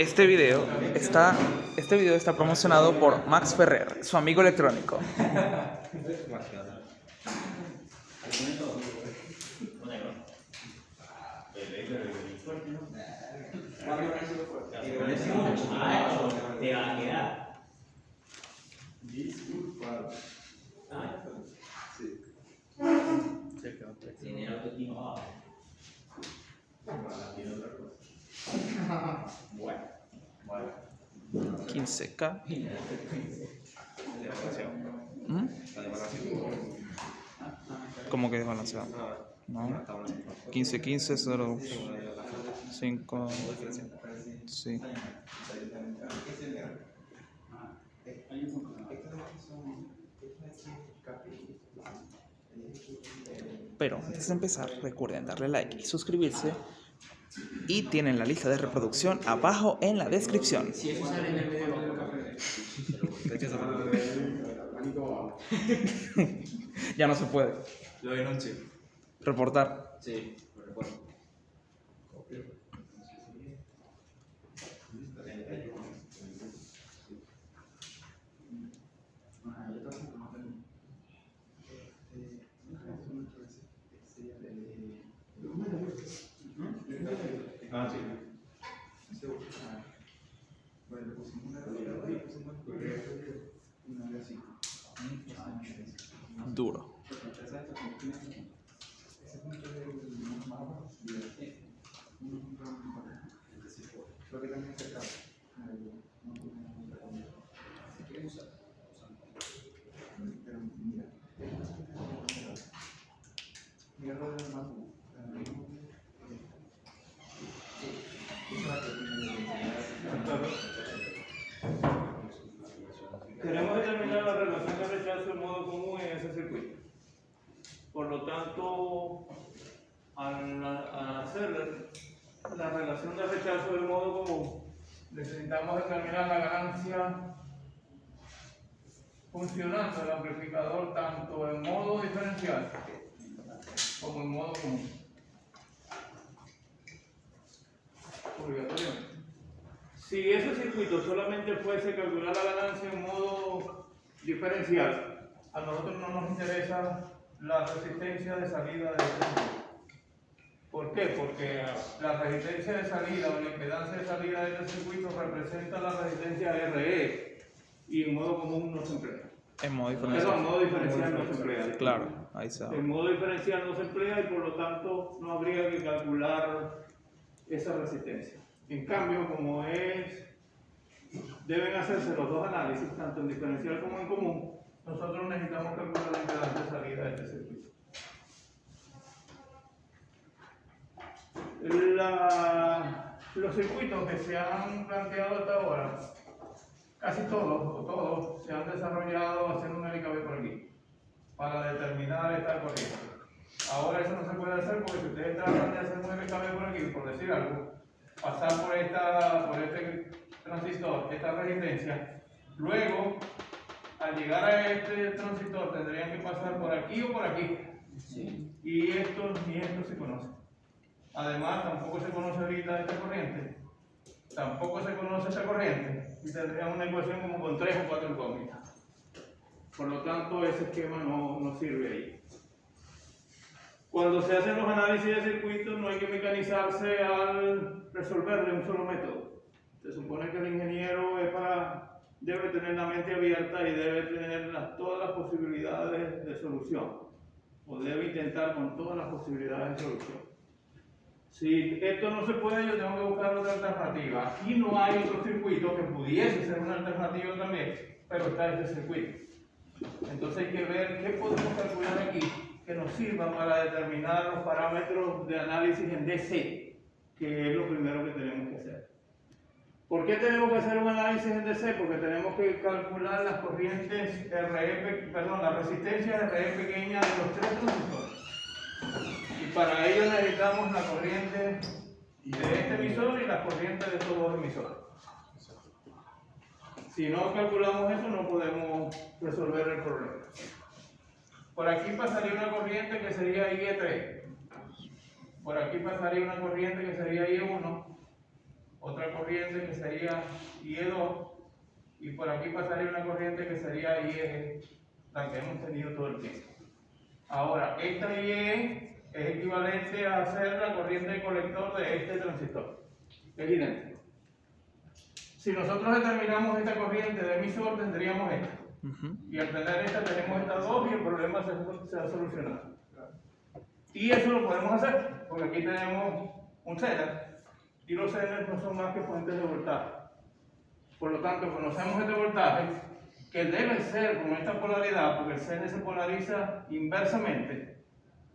Este video está promocionado por Max Ferrer, su amigo electrónico. Te va a quedar. Tiene autoestima baja. Bueno. 15K. ¿Mm? ¿Cómo que desbalanceado? No. 15, 15, 0, 5. Sí. Pero antes de empezar, recuerden darle like y suscribirse. Y tienen la lista de reproducción abajo en la descripción. Si eso sale en el video, Ya no se puede. Lo denuncio. Reportar. sí, lo recuerdo. Ah, sí. Duro. Queremos determinar la relación de rechazo en modo común en ese circuito. Por lo tanto, al hacer la relación de rechazo de modo común, necesitamos determinar la ganancia funcionando el amplificador tanto en modo diferencial como en modo común. Obligatoriamente. Si ese circuito solamente fuese calcular la ganancia en modo diferencial, a nosotros no nos interesa la resistencia de salida de este circuito. ¿Por qué? Porque la resistencia de salida o la impedancia de salida de este circuito representa la resistencia RE y en modo común no se emplea. En modo Pero en diferencial. modo diferencial no se emplea. Claro, ahí está. En modo diferencial no se emplea y por lo tanto no habría que calcular esa resistencia. En cambio, como deben hacerse los dos análisis, tanto en diferencial como en común, nosotros necesitamos calcular la impedancia de salida de este circuito. Los circuitos que se han planteado hasta ahora, casi todos se han desarrollado haciendo un LKB por aquí, para determinar esta corriente. Ahora eso no se puede hacer porque si ustedes tratan de hacer un LKB por aquí, por decir algo, pasar por este transistor, esta resistencia, luego al llegar a este transistor tendrían que pasar por aquí o por aquí. Sí. Y esto ni esto se conoce. Además, tampoco se conoce ahorita esta corriente, tampoco se conoce esta corriente, y tendrían una ecuación como con 3 o 4 incógnitas. Por lo tanto, ese esquema no sirve ahí. Cuando se hacen los análisis de circuitos, no hay que mecanizarse al resolverle un solo método. Se supone que el ingeniero debe tener la mente abierta y debe tener todas las posibilidades de solución, o debe intentar con todas las posibilidades de solución. Si esto no se puede, yo tengo que buscar otra alternativa. Aquí no hay otro circuito que pudiese ser una alternativa también, pero está este circuito. Entonces hay que ver qué podemos calcular aquí que nos sirva para determinar los parámetros de análisis en DC, que es lo primero que tenemos que hacer. ¿Por qué tenemos que hacer un análisis en DC? Porque tenemos que calcular las corrientes la resistencia RE pequeña de los tres transistores. Y para ello necesitamos la corriente de este emisor y la corriente de estos dos emisores. Si no calculamos eso, no podemos resolver el problema. Por aquí pasaría una corriente que sería IE3. Por aquí pasaría una corriente que sería IE1. otra corriente que sería IE2, y por aquí pasaría una corriente que sería IE, la que hemos tenido todo el tiempo. Ahora, esta IE es equivalente a hacer la corriente de colector de este transistor. Es idéntico. Si nosotros determinamos esta corriente de emisor, tendríamos esta. Y al tener esta, tenemos estas dos y el problema se ha solucionado. Y eso lo podemos hacer, porque aquí tenemos un Zener, y los Zeners no son más que fuentes de voltaje. Por lo tanto, conocemos este voltaje, que debe ser con esta polaridad, porque el Zener se polariza inversamente,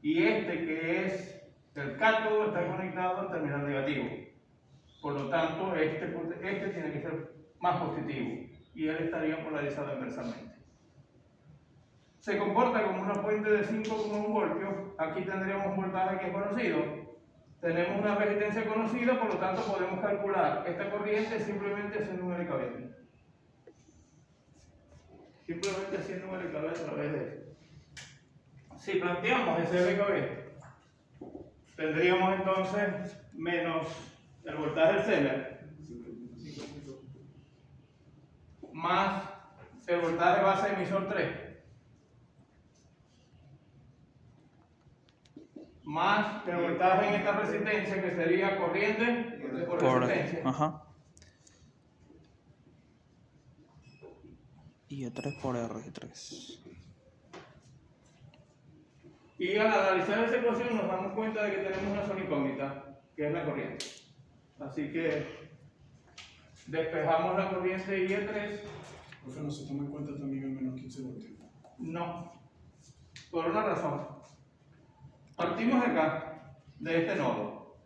y este, que es el cátodo, está conectado al terminal negativo. Por lo tanto, este tiene que ser más positivo, y él estaría polarizado inversamente. Se comporta como una fuente de 5,1 voltios. Aquí tendríamos un voltaje que es conocido. Tenemos una resistencia conocida, por lo tanto podemos calcular esta corriente simplemente haciendo un LKB. Simplemente haciendo un LKB a través de esto. Si planteamos ese LKB, tendríamos entonces menos el voltaje del Zener más el voltaje base emisor 3 más el voltaje en esta resistencia, que sería corriente por resistencia. Ajá. Y E3 por R3. Y al analizar esa ecuación nos damos cuenta de que tenemos una sola incógnita, que es la corriente. Así que despejamos la corriente IE3. Profe, ¿no se toma en cuenta también el menos 15 voltios? No, por una razón. Partimos de acá, de este nodo.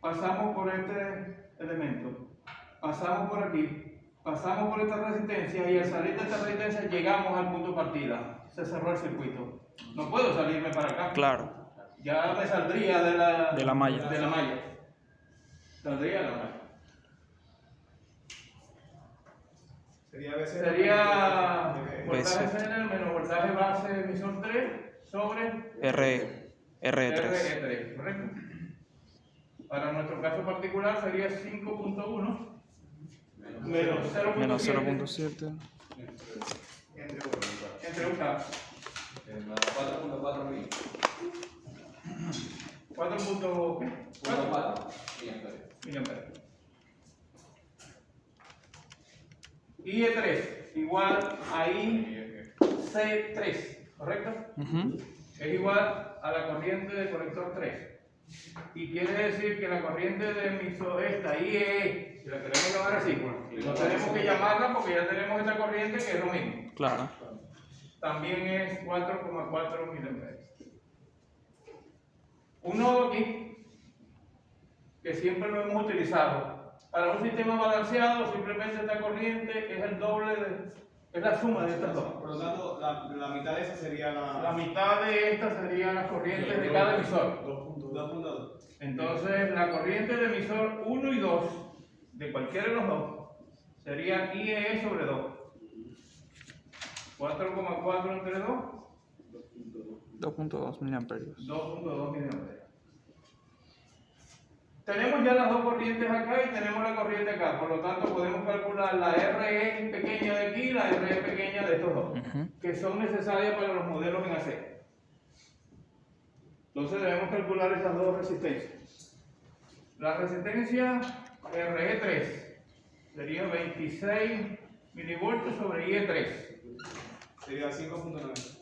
Pasamos por este elemento. Pasamos por aquí. Pasamos por esta resistencia y al salir de esta resistencia llegamos al punto de partida. Se cerró el circuito. No puedo salirme para acá. Claro. Ya me saldría de la malla. De la malla. Saldría de la malla. Sería voltaje Zener menos voltaje base emisor 3 sobre RE3. RE3, ¿correcto? Para nuestro caso particular sería 5.1 menos 0.7 Menos 0.7. entre un K. 4.4 mil. 4.4 miliamperes. Y E3 igual a IC3, ¿correcto? Es igual a la corriente de colector 3. Y quiere decir que la corriente de emisor, esta IE, si la queremos llamar así, no tenemos que llamarla porque ya tenemos esta corriente que es lo mismo. Claro. También es 4,4 miliamperes. Un nodo aquí, que siempre lo hemos utilizado. Para un sistema balanceado, simplemente esta corriente es el doble es la suma de estas dos. Por lo tanto, la mitad de esa sería La mitad de estas serían las corrientes de cada emisor. 2.2. Entonces, la corriente de emisor 1 y 2, de cualquiera de los dos, sería IE sobre 2. 4,4 entre 2. 2.2 miliamperios. 2.2 miliamperes. Tenemos ya las dos corrientes acá y tenemos la corriente acá, por lo tanto podemos calcular la RE pequeña de aquí y la RE pequeña de estos dos, que son necesarias para los modelos en AC. Entonces debemos calcular esas dos resistencias. La resistencia RE3 sería 26 milivoltios sobre IE3. Sería 5.9.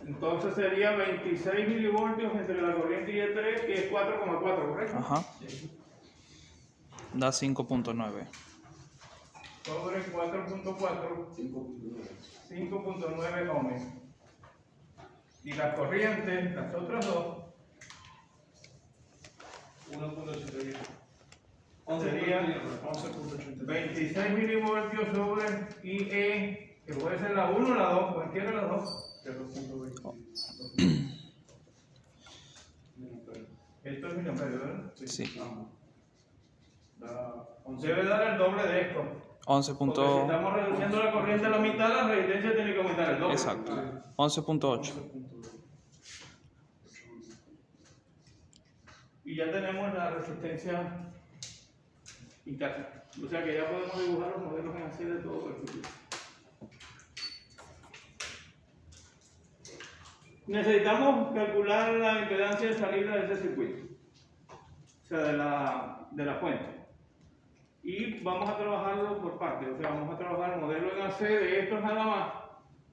Entonces sería 26 milivoltios entre la corriente IE3, que es 4,4, ¿correcto? Ajá. Da 5.9. Sobre 4.4, 5.9 ohms. Y las corrientes, las otras dos, 1.81. sería 11.80. 26 milivoltios sobre IE, que puede ser la 1 o la 2, cualquiera de las dos. 0.20. Esto es miliamperio, ¿verdad? Sí. Debe dar el doble de esto. 11. Porque si estamos reduciendo la corriente a la mitad, la resistencia tiene que aumentar el doble. Exacto. 11.8. Y ya tenemos la resistencia interna. O sea que ya podemos dibujar los modelos en AC de todo el circuito. Necesitamos calcular la impedancia de salida de ese circuito, o sea, de la fuente. Y vamos a trabajarlo por partes, o sea, vamos a trabajar el modelo en AC de esto nada más,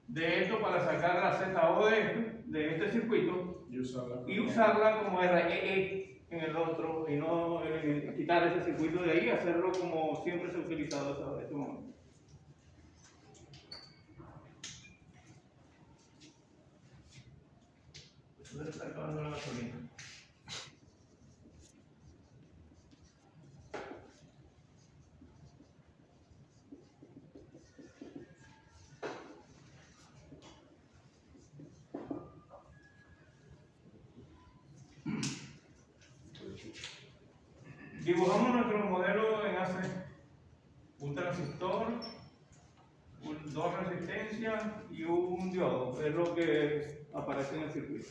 de esto para sacar la ZO de este circuito y usarla como REE en el otro y no quitar ese circuito de ahí y hacerlo como siempre se ha utilizado hasta este momento. Se está acabando la gasolina. Dibujamos nuestro modelo en AC. Un transistor, dos resistencias y un diodo. Es lo que aparece en el circuito.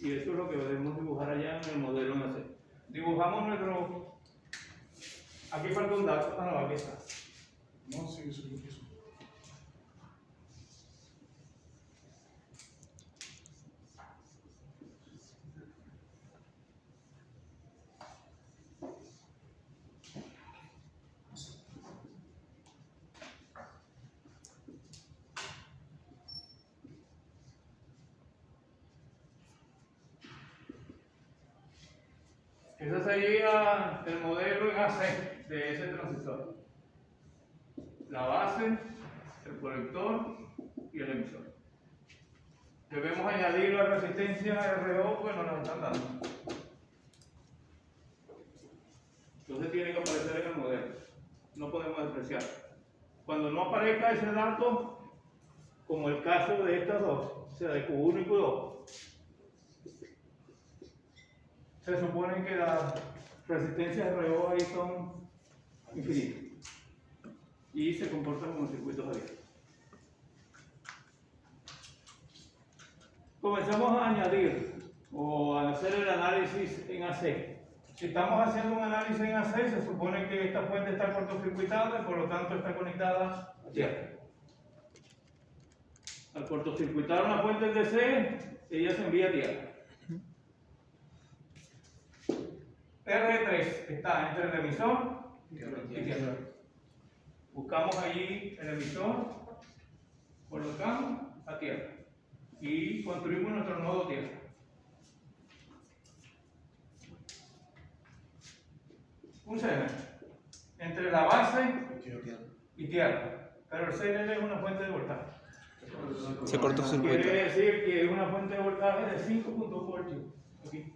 Y eso es lo que debemos dibujar allá en el modelo en AC. Dibujamos nuestro... Aquí falta un dato. Ah, no, aquí está. No, sí, eso es lo que hizo. Ese sería el modelo en AC de ese transistor. La base, el colector y el emisor. Debemos añadir la resistencia RO, pues no nos están dando. Entonces tiene que aparecer en el modelo. No podemos despreciar. Cuando no aparezca ese dato, como el caso de estas dos, o sea, de Q1 y Q2, se supone que las resistencias RO ahí son infinitas y se comportan como circuitos abiertos. Comenzamos a añadir o a hacer el análisis en AC. Si estamos haciendo un análisis en AC, se supone que esta fuente está cortocircuitada y por lo tanto está conectada a tierra. Al cortocircuitar una fuente en DC, ella se envía a tierra. R3 está entre el emisor y tierra. Buscamos allí el emisor, colocamos a tierra y construimos nuestro nodo tierra. Un CNL entre la base y tierra, pero el CNL es una fuente de voltaje. Se cortocircuita. Quiere decir que es una fuente de voltaje de 5.8 voltios. Aquí.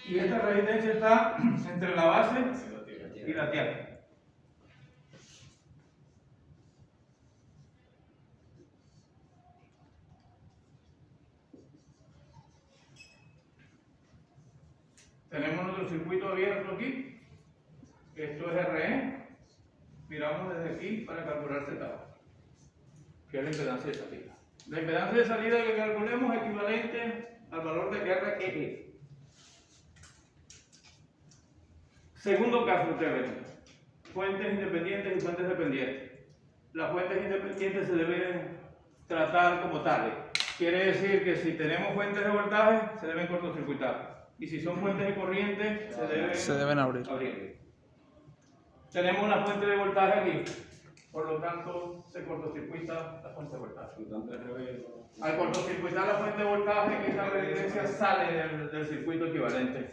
Y esta resistencia está entre la base y la tierra. Tenemos nuestro circuito abierto aquí. Esto es RE. Miramos desde aquí para calcular Z, que es la impedancia de salida. La impedancia de salida que calculemos es equivalente al valor de REE. Segundo caso, ustedes ven. Fuentes independientes y fuentes dependientes. Las fuentes independientes se deben tratar como tales. Quiere decir que si tenemos fuentes de voltaje, se deben cortocircuitar. Y si son fuentes de corriente, se deben abrir. Tenemos una fuente de voltaje aquí. Por lo tanto, se cortocircuita la fuente de voltaje. Al cortocircuitar la fuente de voltaje, esta resistencia sale del circuito equivalente.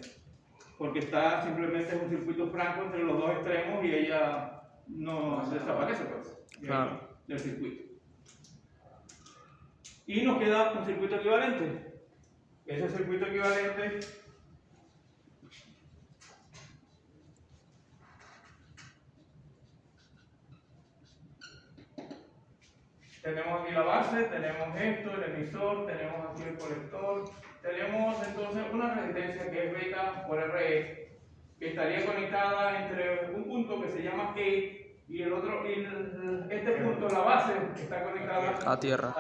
Porque está simplemente en un circuito franco entre los dos extremos y ella no desaparece del circuito. Y nos queda un circuito equivalente. Ese circuito equivalente tenemos aquí la base, tenemos esto, el emisor, tenemos aquí el colector, tenemos entonces una resistencia que es beta por RE, que estaría conectada entre un punto que se llama E y el otro, este punto, la base, está conectada a tierra.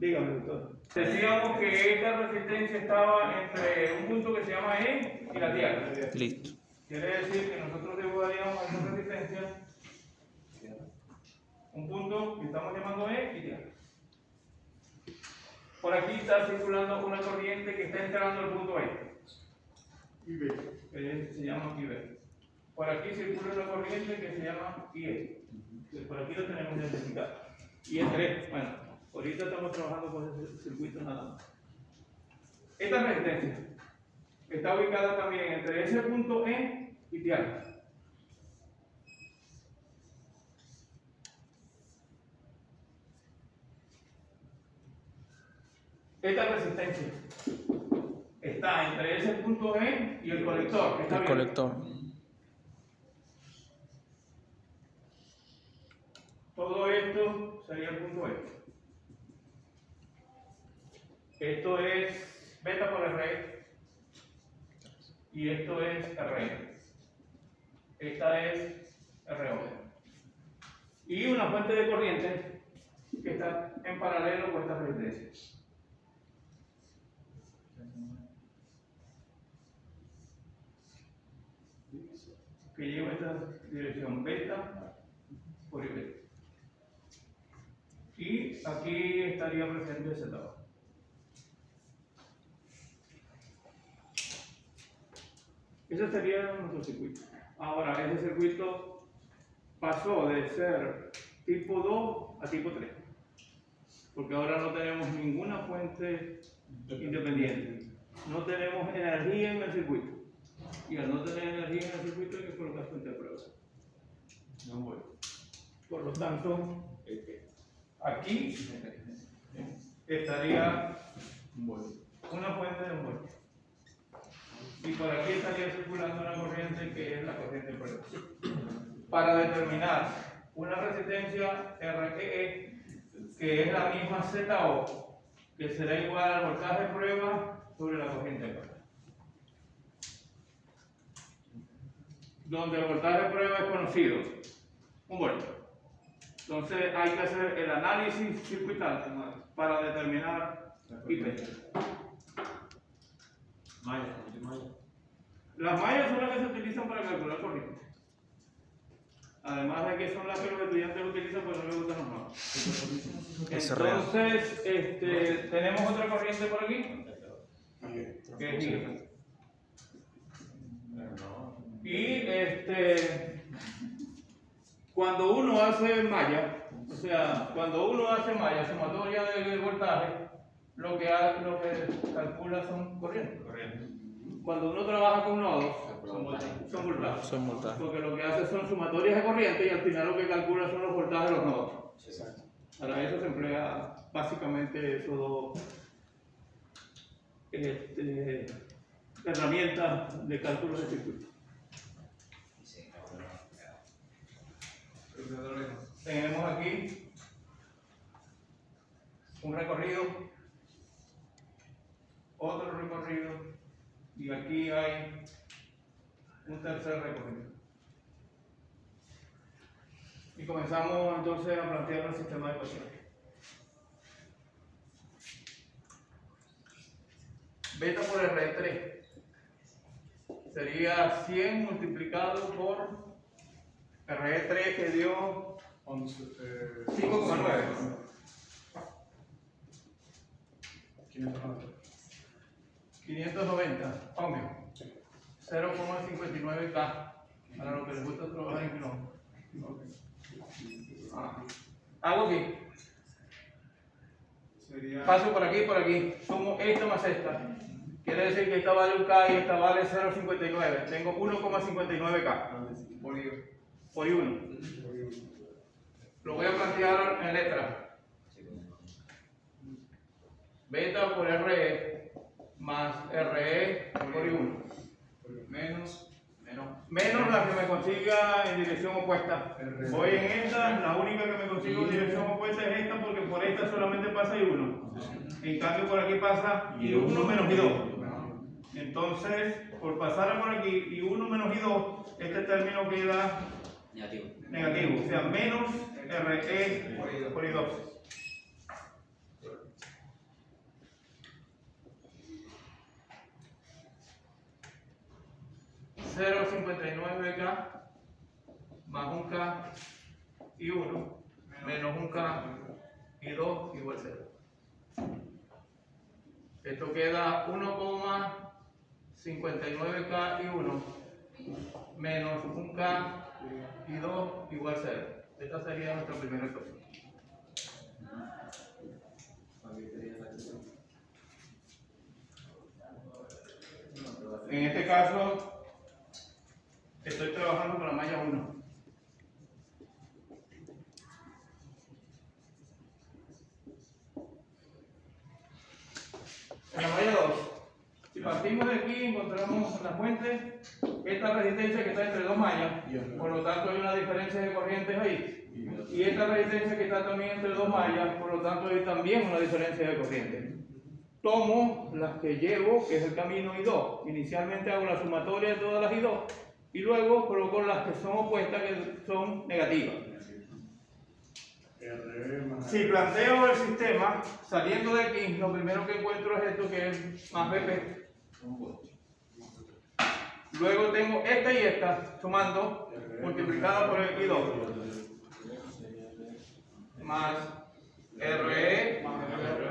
Dígame, doctor. Decíamos que esta resistencia estaba entre un punto que se llama E y la tierra. Listo. Quiere decir que nosotros dibujaríamos a esta resistencia un punto que estamos llamando E y tierra. Por aquí está circulando una corriente que está entrando al punto E. Que se llama IB. Por aquí circula una corriente que se llama IE. Por aquí lo tenemos identificado. IE3. Bueno, ahorita estamos trabajando con ese circuito nada más. Esta resistencia está ubicada también entre ese punto E y tierra. Esta resistencia está entre ese punto E y el colector. Que está El bien. colector. Todo esto sería el punto E. Esto es beta por RE y esto es RE. Esta es RO. Y una fuente de corriente que está en paralelo con esta resistencia. Que lleva esta dirección beta por IB. Y aquí estaría presente ese lado. Ese sería nuestro circuito. Ahora, ese circuito pasó de ser tipo 2 a tipo 3. Porque ahora no tenemos ninguna fuente independiente. No tenemos energía en el circuito. Y al no tener energía en el circuito hay que colocar fuente de prueba. No voy. Por lo tanto, aquí estaría una fuente de un volt. Y por aquí estaría circulando una corriente que es la corriente de prueba. Para determinar una resistencia RE, que es la misma ZO, que será igual al voltaje de prueba sobre la corriente de prueba. Donde el voltaje de prueba es conocido, 1 volt. Entonces hay que hacer el análisis circuital para determinar IP. Las mallas son las que se utilizan para calcular corriente. Además de que son las que los estudiantes utilizan, pues no les gustan los mapas. Entonces, tenemos otra corriente por aquí, que es I. Y cuando uno hace malla, o sea, cuando uno hace malla sumatoria del voltaje, lo que calcula son corrientes. Cuando uno trabaja con nodos, son voltajes. Son voltajes. Porque lo que hace son sumatorias de corriente y al final lo que calcula son los voltajes de los nodos. Para eso se emplea básicamente esos dos herramientas de cálculo de circuito. Tenemos aquí un recorrido, otro recorrido y aquí hay un tercer recorrido. Y comenzamos entonces a plantear el sistema de ecuaciones. Beta por R3 sería 100 multiplicado por RE3 que dio 5,9. 590 ohmios. 0,59K. Para lo que les gusta trabajar en kilómetros. Hago aquí. Paso por aquí. Sumo esta más esta. Quiere decir que esta vale un K y esta vale 0,59. Tengo 1,59K. Por 1. Lo voy a plantear en letra. Beta por RE más RE por 1. Menos la que me consiga en dirección opuesta. Voy en esta, la única que me consigo en dirección opuesta es esta porque por esta solamente pasa I1. En cambio por aquí pasa I1 menos I2. Entonces, por pasar por aquí I1 menos I2, este término queda negativo, o sea, menos RE por I2. 0,59K más un K y 1 menos un K y 2 igual 0. Esto queda 1,59K y 1 menos un K y 2 igual 0. Esta sería nuestra primera ecuación. En este caso, estoy trabajando con la malla 1. En la malla 2, si partimos de aquí, encontramos la fuente, esta resistencia que está entre dos mallas, por lo tanto hay una diferencia de corrientes ahí. Y esta resistencia que está también entre dos mallas, por lo tanto hay también una diferencia de corriente. Tomo las que llevo, que es el camino I2. Inicialmente hago la sumatoria de todas las I2 y luego coloco las que son opuestas, que son negativas. Si planteo el sistema saliendo de aquí, lo primero que encuentro es esto, que es más BP. Luego tengo esta y esta sumando, multiplicada por el I2, más RE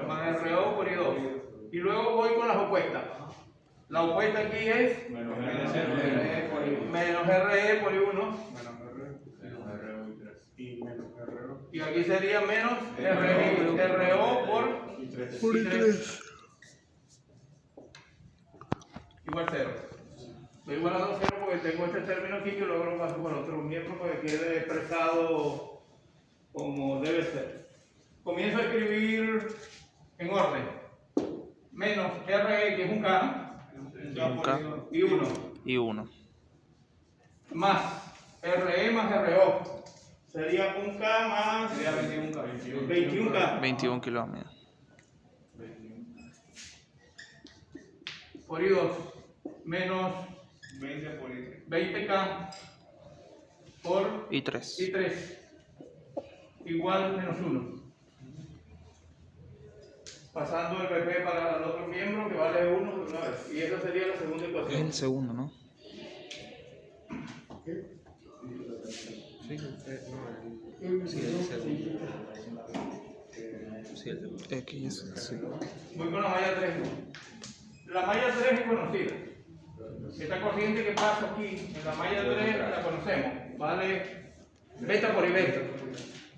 más RO por I2. Y luego voy con las opuestas. La opuesta aquí es menos RE por I1 y aquí sería menos RO por I3 igual 0. Estoy igualando 0 porque tengo este término aquí que luego lo paso por otro miembro para que quede expresado como debe ser. Comienzo a escribir en orden. Menos RE, que es un K, y 1. Y 1. Más RE más RO. Sería un K más 21K. 21 kilómetros. Por I2. Menos 20K por Y3. I3. Igual menos 1. Pasando el BP para el otro miembro que vale 1 de una vez. Y esa sería la segunda Es ecuación. el segundo, ¿no? Sí, el segundo. Sí, el segundo. X, sí. Voy con la malla 3. La malla 3 es conocida. Esta corriente que pasa aquí en la malla 3 la conocemos. Vale beta por I beta.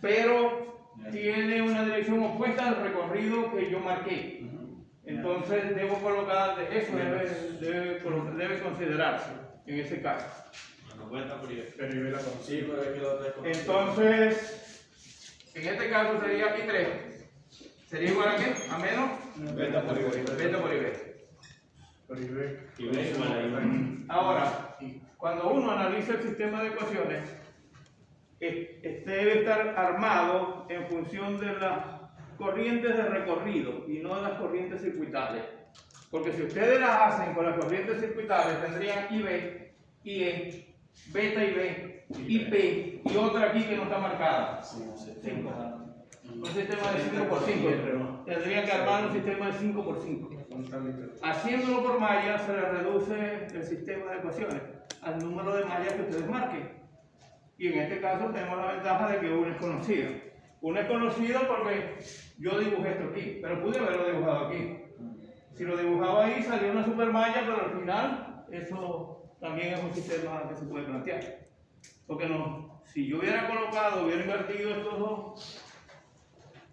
Pero tiene una dirección opuesta al recorrido que yo marqué. Entonces debo colocar, eso debe considerarse en ese caso. Entonces, en este caso sería I3. ¿Sería igual a qué? ¿A menos? Beta por I beta. Ahora, cuando uno analiza el sistema de ecuaciones, este debe estar armado en función de las corrientes de recorrido y no de las corrientes circuitales. Porque si ustedes las hacen con las corrientes circuitales, tendrían IB, IE, beta y B, IP y otra aquí que no está marcada. 5. Un sistema de 5 por 5. Tendrían que armar un sistema de 5 por 5. Haciéndolo por mallas se le reduce el sistema de ecuaciones al número de mallas que ustedes marquen. Y en este caso tenemos la ventaja de que uno es conocido. Uno es conocido porque yo dibujé esto aquí, pero pude haberlo dibujado aquí. Si lo dibujaba ahí salió una supermalla, pero al final eso también es un sistema que se puede plantear. Porque no, si yo hubiera invertido estos dos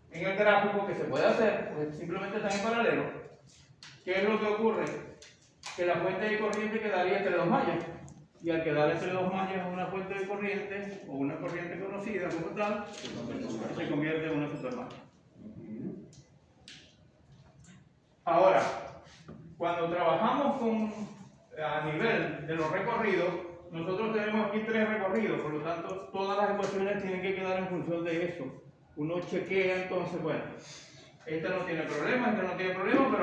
en el gráfico, que se puede hacer, pues simplemente están en paralelo. ¿Qué es lo que ocurre? Que la fuente de corriente quedaría entre dos mallas. Y al quedar entre dos mallas una fuente de corriente, o una corriente conocida como tal, se convierte en una supermalla. Ahora, cuando trabajamos a nivel de los recorridos, nosotros tenemos aquí 3 recorridos, por lo tanto, todas las ecuaciones tienen que quedar en función de eso. Uno chequea entonces, bueno, esta no tiene problema, pero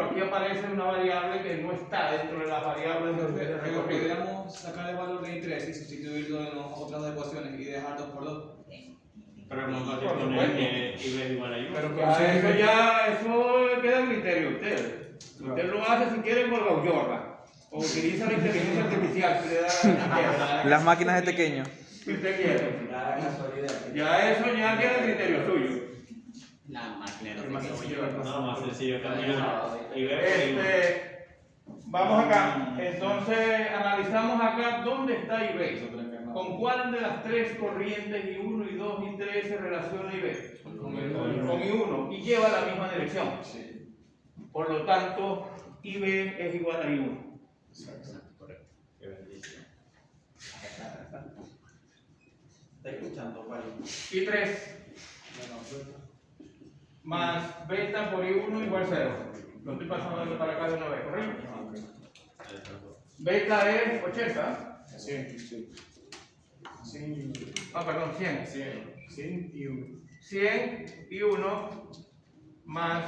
aquí aparece una variable que no está dentro de las variables de recorrido. Podríamos sacar el valor de I3 y sustituirlo en las otras ecuaciones y dejar 2 por 2. Pero no poner IB igual a 1. Pero eso queda a criterio de ustedes. Usted lo hace si quiere por Gauyorra. O utiliza la inteligencia artificial que le da la Las máquinas de pequeño. si usted quiere. Ya eso ya queda el criterio suyo. La máquina de No, más sencillo cambiar y ver. Vamos acá. Entonces analizamos acá dónde está IB. ¿Con cuál de las tres corrientes I1, I2 y I3 se relaciona IB? Con I1 y lleva la misma dirección. Por lo tanto, IB es igual a I1. ¿Está escuchando, Pali? I3 más beta por I1 igual 0. Lo estoy pasando para acá de una vez, ¿correcto? Beta es 80. 100 Perdón, 100. 100 y 1. 100 y 1 más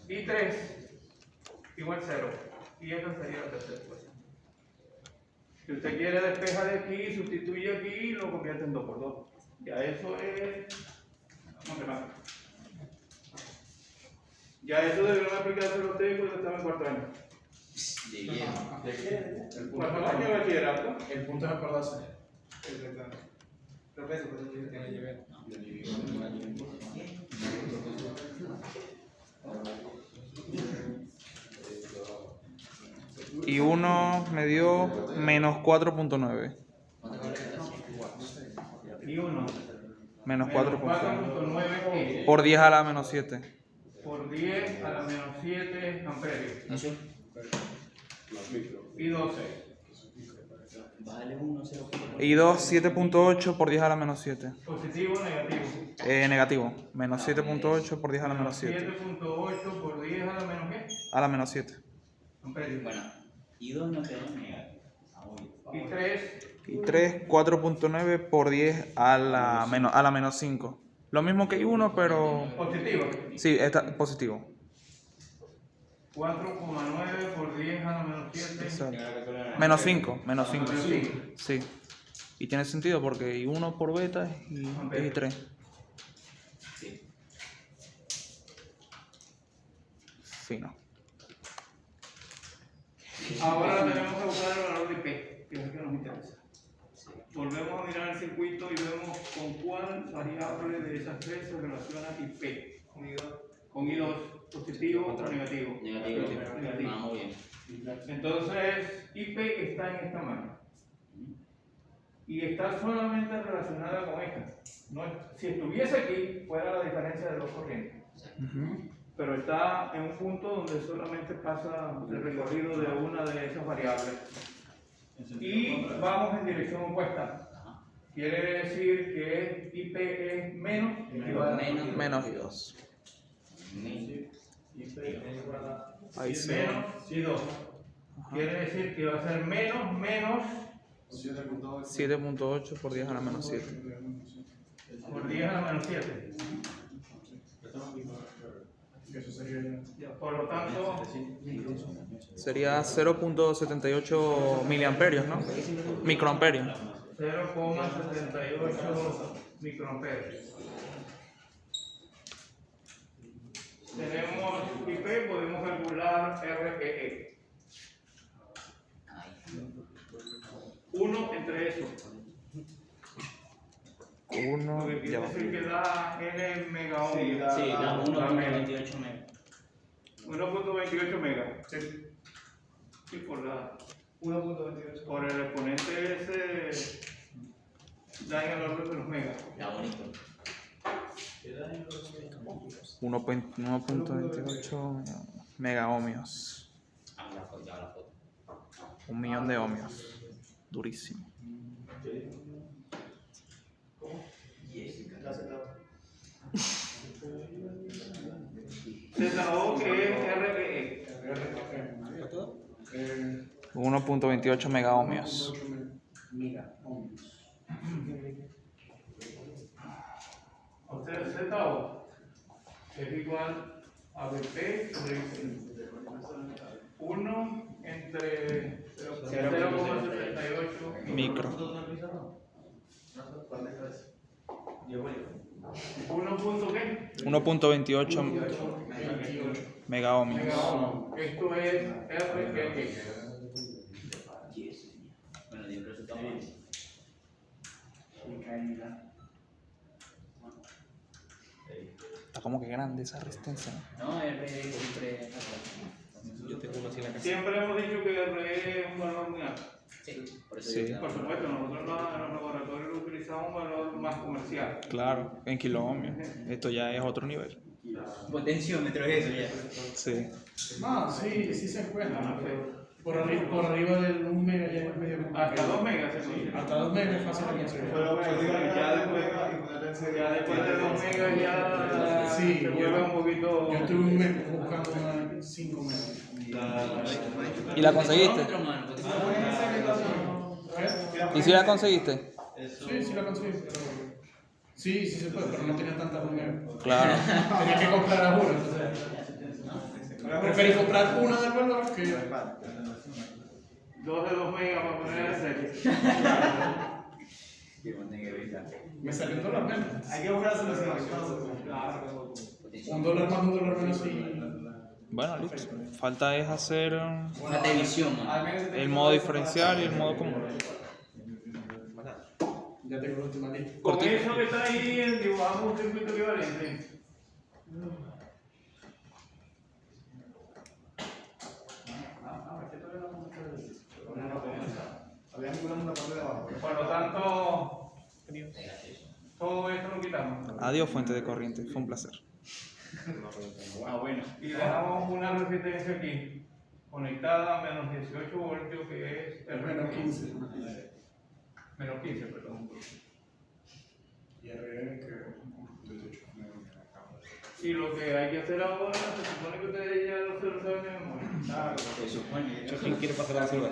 I3 igual 0. Y esta sería la tercera ecuación. Si usted quiere despejar de aquí, sustituye aquí y lo convierte en 2 por 2. Ya eso es matemática. Ya eso debieron aplicarse los ustedes cuando estaban en cuarto año. ¿De qué? Cuarto año de bachillerato. El punto es acordarse. Profesor, por eso que le llevé. Y 1 me dio menos 4.9. Y 1. Menos 4.9. 4.9 Por 10 a la menos 7. por 10 a la menos 7 amperios. Y 12. Y 2, 7.8 por 10 a la menos 7. Positivo o negativo. Negativo. Menos 7.8 por 10 a la menos 7. 7.8 por 10 a la menos qué? A la menos 7. Amperios. Bueno, y 2 no quedó negativo. Y 3. Y 3, 4.9 por 10 a la menos 5. Lo mismo que I1, pero... Positivo. Sí, está positivo. 4,9 por 10 a la menos 7. Exacto. Menos 5. Menos 5. Menos 5. Sí. Y tiene sentido porque I1 por beta es I3. Fino. Ahora tenemos que buscar el valor de P, que es el que nos interesa. Volvemos a mirar el circuito y vemos con cuál variable de esas tres se relaciona IP. Con I2, positivo o negativo. Negativo. Ah, muy bien. Entonces, IP está en esta mano. Y está solamente relacionada con esta. No, si estuviese aquí, fuera la diferencia de dos corrientes. Pero está en un punto donde solamente pasa el recorrido de una de esas variables. Y vamos en dirección opuesta. Quiere decir que IP es menos I2. Menos I2. Ahí sí. Menos I2. Quiere decir que va a ser menos 7.8 por 10 a la menos 7. por 10 a la menos 7. Eso sería Por lo tanto, Sería 0.78 miliamperios, ¿no? Microamperios. 0,78 microamperios. Tenemos IP, podemos calcular RPE. 1 entre eso. 1, Lo que ya quiere va. decir que da N megaohmios. Sí, da 1.28 megas. 1.28 megas. Sí, por la 1.28. por el exponente ese da en el orden de los megas. Está bonito. 1.28 megaohmios. Hago la foto. 1.000.000 de ohmios. Durísimo. ZO que es RPE. 1.28 megaohmios. O sea, ZO es igual a BP sobre 1 entre 0,78 Micro. 1 punto qué? 1.28 megaohmios. Esto es RPE. está como que grande esa resistencia, ¿no? No, el rey siempre. Yo tengo uno así en la casa. Siempre hemos dicho que el RE es un valor muy alto. Sí, por eso Sí. digo que Por supuesto, nosotros en los laboratorios utilizamos un valor más comercial. Claro, en kiloohmios. Esto ya es otro nivel. potenciómetro es eso ya. Sí. No, sí, sí se encuentra. Por arriba del 1 mega ya es medio complicado. Hasta 2 megas se consigue. Hasta 2 megas es fácil de conseguir. Ya después de 2 megas ya Sí, se vuelve un poquito. Yo estuve un mes buscando una de 5 megas. ¿Y la conseguiste? ¿Y si la conseguiste? Sí, sí la conseguí. Sí, sí se puede, pero no tenía tantas megas. Claro. Tenía que comprar a una. Entonces, preferí comprar una de valor que 2 de 2 megas para poner el serie. me salió $1 menos. Hay que buscar la solución. Claro. $1 más, $1 menos y. Bueno, listo. Falta es hacer Una división, man. el modo diferencial y el modo común. Ya tengo la última lista. Con Cortito. eso que está ahí, dibujamos un circuito equivalente. Por lo tanto, todo esto lo quitamos. Adiós, fuente de corriente. Fue un placer. Ah, bueno. Y dejamos una resistencia aquí, conectada a menos 18 voltios, que es el Menos 15. Menos 15, perdón. Y RN que. Y lo que hay que hacer ahora, se supone que ustedes ya lo saben de memoria. Se supone. ¿Quién quiere pasar la selva?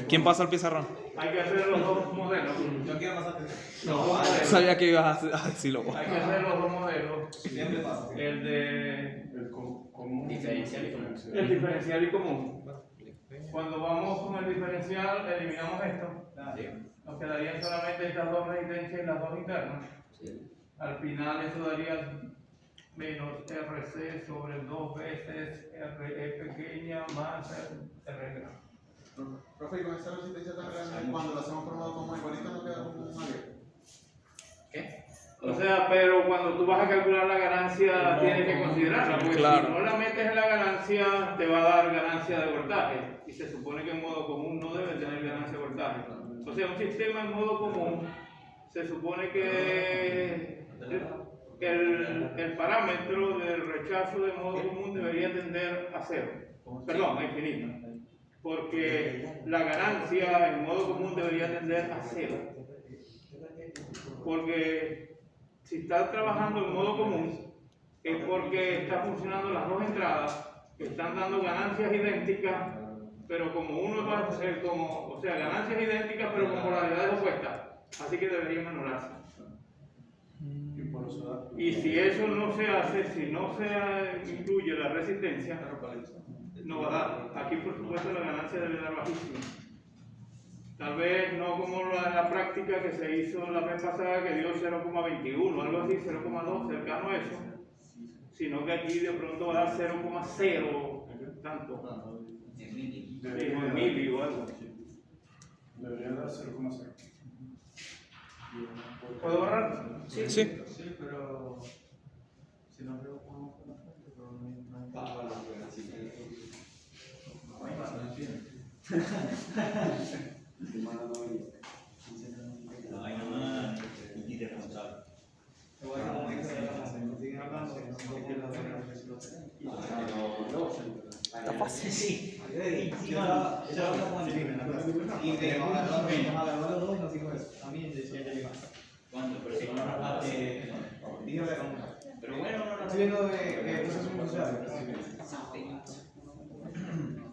¿Quién pasa al pizarrón? Hay que hacer los dos modelos. Yo quiero pasarte. Los dos modelos. Sabía que ibas a decirlo. Hay que hacer los dos modelos. Siempre pasa. El de El común. Diferencial y común. el diferencial y común. Cuando vamos con el diferencial, eliminamos esto. Nos quedarían solamente estas dos resistencias y las dos internas. Al final eso daría menos RC sobre 2 veces RE pequeña más R grande. Profe, y con esta resistencia tan grande, cuando la hacemos formado como igualita, no queda como un abierto. ¿Qué? O sea, pero cuando tú vas a calcular la ganancia, tienes que considerarla, porque Claro. si no la metes en la ganancia, te va a dar ganancia de voltaje. Y se supone que en modo común no debe tener ganancia de voltaje. O sea, un sistema en modo común, se supone que el parámetro del rechazo de modo común debería tender a 0. Perdón, a infinito. Porque la ganancia en modo común debería tender a 0. Porque si estás trabajando en modo común, es porque están funcionando las dos entradas, que están dando ganancias idénticas, pero como uno va a ser como, o sea, ganancias idénticas, pero con polaridades opuestas. Así que deberían anularse. Y si eso no se hace, si no se incluye la resistencia, no va a dar. Aquí, por supuesto, la ganancia debe dar bajísima. Tal vez no como la práctica que se hizo la vez pasada, que dio 0,21, algo así, 0,2, cercano a eso, sino que aquí de pronto va a dar 0,0, tanto, en mili o algo. Debería dar 0,0. ¿Puedo borrar? Sí. Sí, pero. Si no veo cómo. Pero no La vaina más irresponsable. Está fácil. Sí. ¿Cuánto? Pero si no nos parte. Pero bueno, no. Estoy viendo de procesos industriales.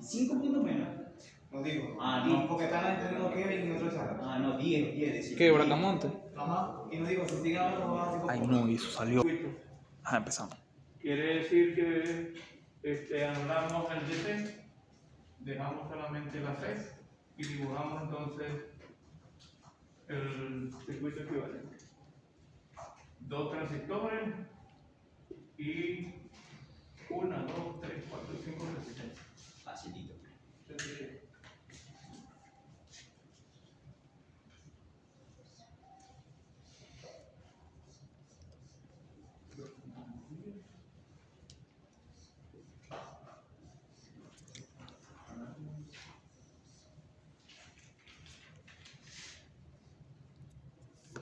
5 puntos menos. No digo. Ah, no. Porque están entendiendo Kevin y otros saben. Ah, no, 10, decir. ¿Qué, Bracamonte? Ajá. Y no digo, si siguen hablando, va a Ay, no, y eso salió. Ajá, empezamos. Quiere decir que anulamos el DC, dejamos solamente la C y dibujamos entonces el circuito equivalente. 2 transistores y 1, 2, 3, 4, 5 resistencias. Facilito.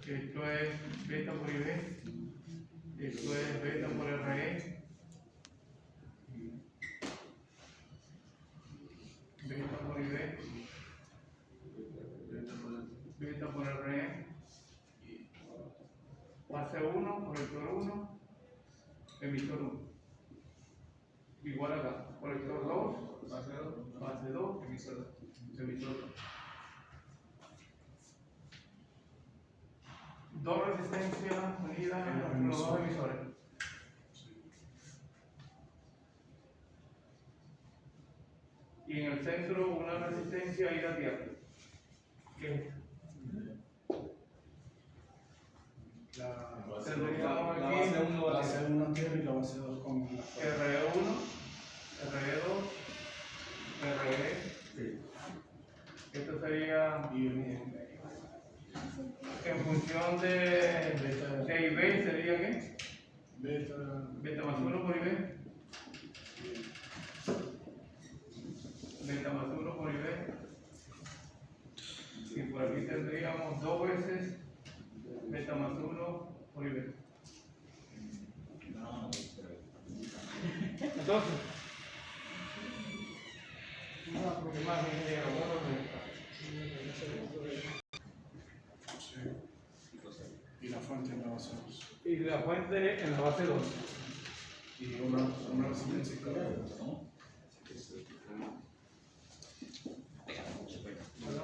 Esto es beta por IB. Esto es beta por RE. Beta por IB. Beta por RE. Fase 1, colector 1, emisor 1. Igual acá, colector 2, fase 2, emisor 2. Dos resistencias unidas entre los dos emisores. Y en el centro una resistencia ida a tierra. ¿Qué es? Tendríamos aquí base 1 tierra y la base 2 con la RE1, RE2, RE. Esto sería en función de I B sería ¿qué? Beta más 1 por IB. Beta más 1 por IB. Y por aquí tendríamos 2 veces beta más 1 por IB. Entonces, ¿qué más ingeniero? y la fuente en la base 2. Y la fuente en la base 2. Y una resistencia cada uno.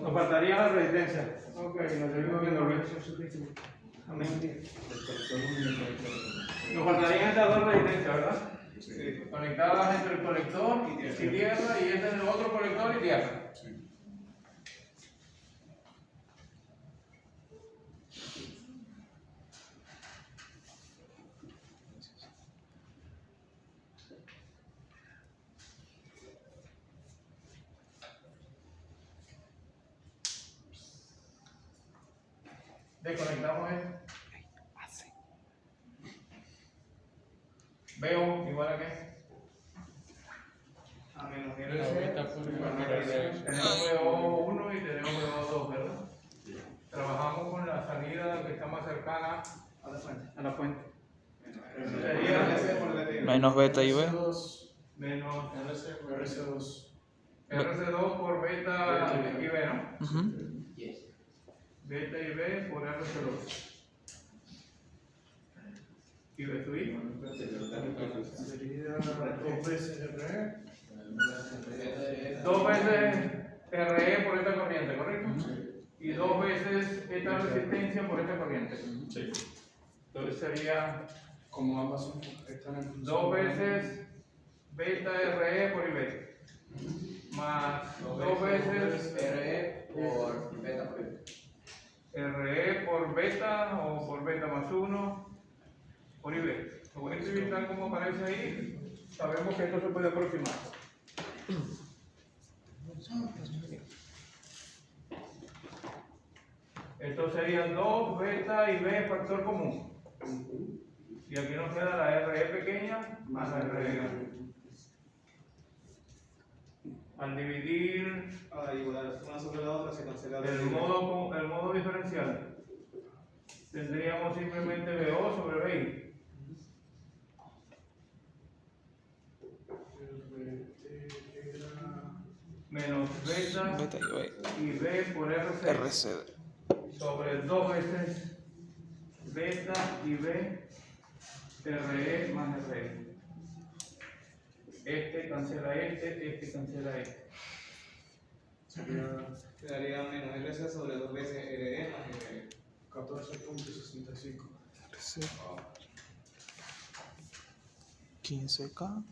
Nos faltaría la resistencia. Ok, nos seguimos viendo bien. Amén. Nos faltarían estas dos resistencias, ¿verdad? Sí. Conectadas entre el colector y tierra y este es el otro colector y tierra. Sí. Desconectamos esto. Veo igual a qué. A menos que tenemos VO1 y tenemos VO2, ¿verdad? Trabajamos con la salida que está más cercana a la fuente. Sería Menos beta y B. menos RC2. RC2 por beta y B, ¿no? Ujú. Beta y B por RC2. Y B sub I. Sería 2 veces RE. 2 veces RE por esta corriente, ¿correcto? Y 2 veces esta resistencia por esta corriente. Sí. Entonces sería Como ambas están en función. 2 veces beta RE por IB. Más 2 veces RE por beta por IB. RE por beta o por beta más 1 por IB. Lo voy a escribir tal como aparece ahí. Sabemos que esto se puede aproximar. Estos serían 2 beta y B factor común. Y aquí nos queda la RE pequeña más la RE grande. Al dividir Igual, una sobre la otra se cancela. el modo diferencial, tendríamos simplemente BO sobre BI. Menos beta Beta y B. y B por RC. RCD. Sobre 2 veces beta y B RE más RE. Este cancela este cancela este. Quedaría menos LC sobre 2 veces RE más RE. 14.65. RC. 15K.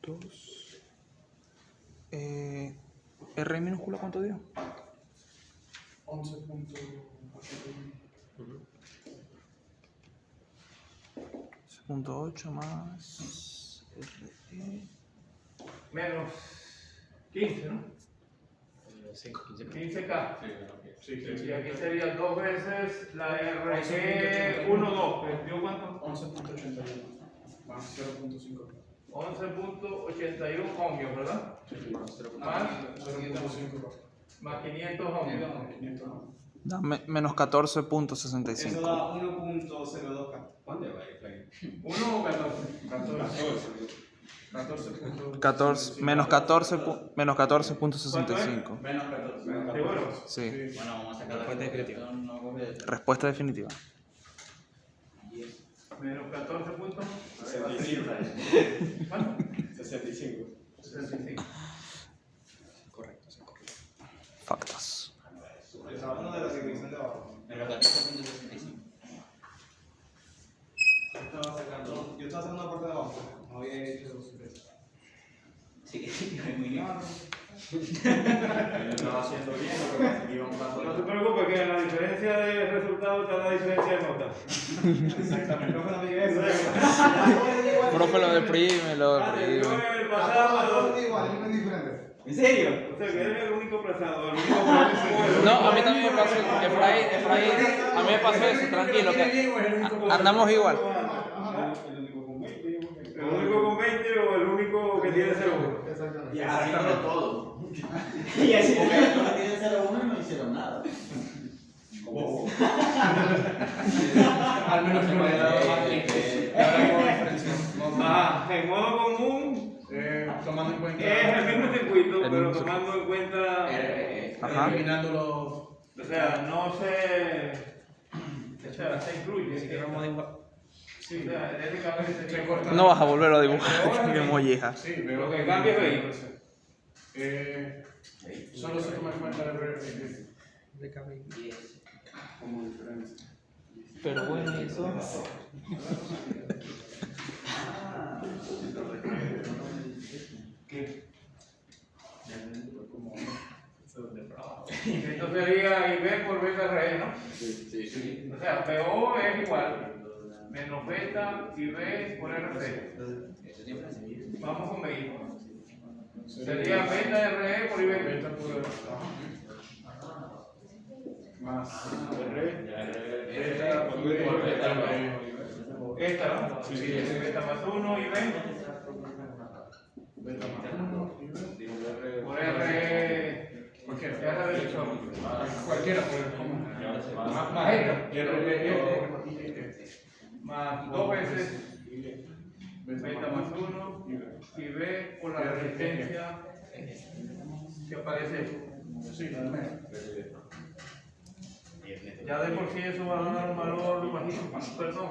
2. R minúscula, ¿cuánto dio? 11.81. 11.8 más RE. Menos 15, ¿no? 15K. Sí, Y aquí sería 2 veces la RG 1,2. ¿Dio cuánto? 11.81. Más 0.5. 11.81 ohmios, ¿verdad? Más 0.5. más 500 ohmios. 500. Da menos 14.65. Eso da 1.02K. ¿Cuánto va a ir? 1 o 14. 14, menos 14.65. Menos 14. ¿Seguro? Sí, Bueno, vamos a sacar la Respuesta definitiva. respuesta definitiva. Menos 14 puntos. 65. ¿Cuánto? 65. 65. Correcto, sí, correcto. Factos. Estaba hablando de la definición de abajo. Menos 14.65. Yo estaba haciendo una parte de abajo. No había hecho eso. Sí, es muy bien. Estaba haciendo bien, pero iba un paso. No te preocupes que en la diferencia de resultados está la diferencia de nota. Exactamente, no me digas eso. Profe, lo deprime, lo Yo deprime. en el pasado. Igual, es muy diferente. ¿En serio? O sea, que eres el único aplazado, el único que No, a mí también me pasó, Efraín, a mí me pasó eso, tranquilo, que andamos igual. El único con 20. El único con 20 o el único que tiene 0. Exactamente. Y así Exactamente. todo. Y así Porque no tienen 0-1 y no hicieron nada. Al menos que me haya dado más triste. Ahora con diferencia. En modo común Tomando en cuenta. es el mismo circuito, El pero mismo tomando en cuenta. Ajá. Eliminando los. O sea, no se. O sea, se incluye. Si queremos igual. Sí, o sea, éticamente Se corta. No vas a volver a dibujar, que molleja. Sí, veo Lo que cambia es ahí. Solo se toma en cuenta el RF. De cabello. Pero bueno, eso. Esto sería IB por beta RE, ¿no? O sea, PO es igual. Menos beta y B por RC. Vamos con BI. Sería beta RE por IB. Beta por más Beta por esta, ¿no? Sí, beta más 1 y B. beta más Por R. cualquiera. R del sol. Cualquiera por el común. Más esta. Más 2 veces beta más 1 y B por la resistencia que aparece. Sí, la de menos. Ya de por sí eso va a dar un valor bajito. Perdón.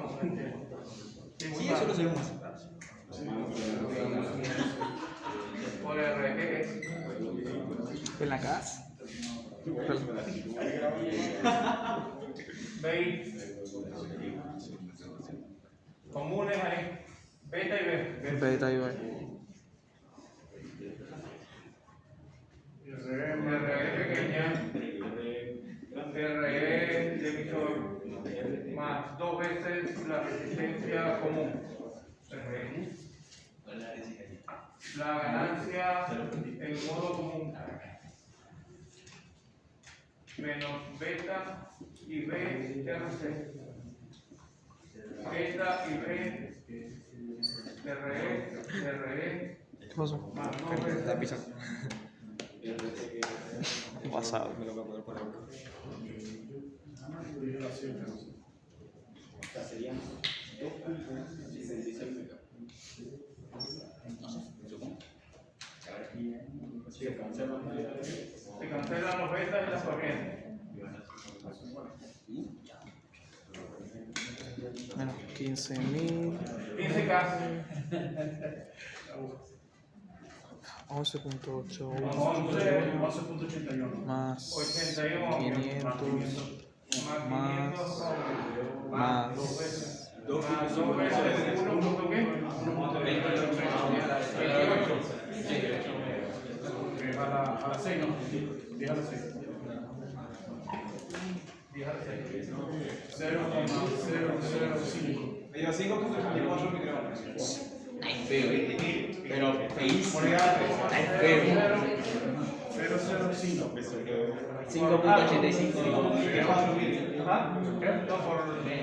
Sí, eso lo sabemos. Por R, ¿qué es? En la casa. BI. Comunes ahí. Beta y B. Beta y B. RE pequeña. RE de emisor. Más 2 veces la resistencia común. RE. La ganancia en modo común. Menos beta y B RC. Beta y B RE ¿Qué pasó? más 2 Está veces. pisando. Pasado. Me lo voy a poner por ahí. Serían 2.66 megas. Se cancelan los betas y las corrientes. Menos 15.000. 15K. 11.8 11.81. más 81. 500 Más 500. más Dos veces. Más 2 veces 1. ¿Qué? A la 6, ¿no? 10 a la 6. 0,005. Me dio 5.84 microondas. Pero feísimo. Por ahí, Ay, feo. 0,05. 5.85. Ajá.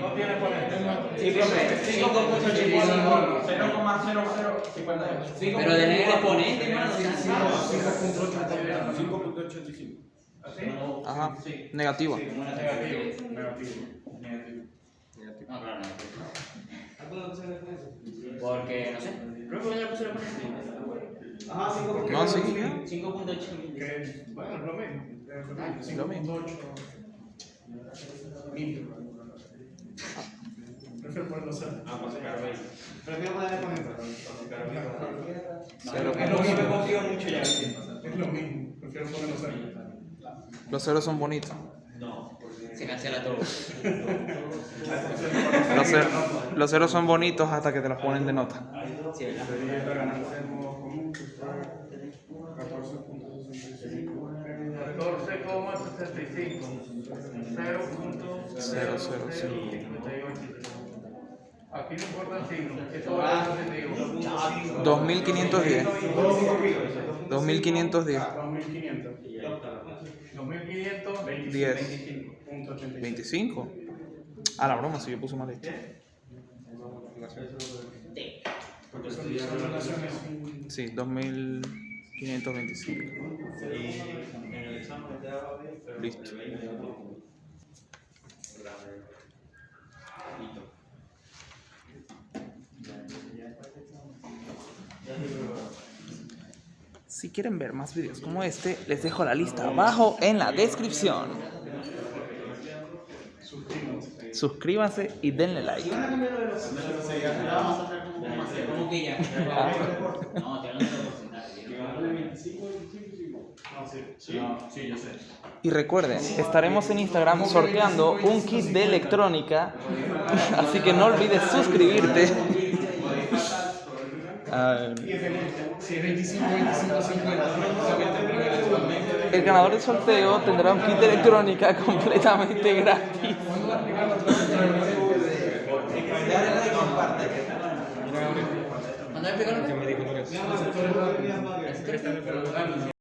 No tiene ponente. Sí, profe. 5.85. 0,0058. Pero de negro ponente, hermano. 5.85. 5.85. ¿Así? Ajá. Negativa. Negativo. Negativo. No, claro, no. Porque, no sé. Creo que ya le puse la ponente. Ajá, 5 No, sí. 5.8. Que, bueno, es lo mismo. Es lo mismo. 5.8 limpio. Prefiero ponerlo cero. Prefiero ponerle con esto. Cero. Es lo que me confío mucho ya. Es lo mismo. Prefiero ponerlo cero. Los ceros son bonitos. Se cancela todo. Los ceros son bonitos hasta que te los ponen de nota. Sí, ¿verdad? 14,65. 0.005. Aquí no importa el signo. Esto va a ser positivo. 2510. 2510. 2500. 2500. 10. 25.85. 25. Ah, la broma, si yo puse mal esto. Porque son relaciones sin... Sí, 2525. Listo. Si quieren ver más videos como este, les dejo la lista abajo en la descripción. Suscríbanse y denle like. ¿Cómo que ya? No, te hablan de porcentaje. Sí, yo sé. Y recuerden, estaremos en Instagram sorteando un kit de electrónica, así que no olvides suscribirte. Si es 25, 25, 50, El ganador del sorteo tendrá un kit de electrónica completamente gratis. ¿cuándo va a explicar la otra vez? ¿Cuándo me explicaron? Que me dijo lo que es.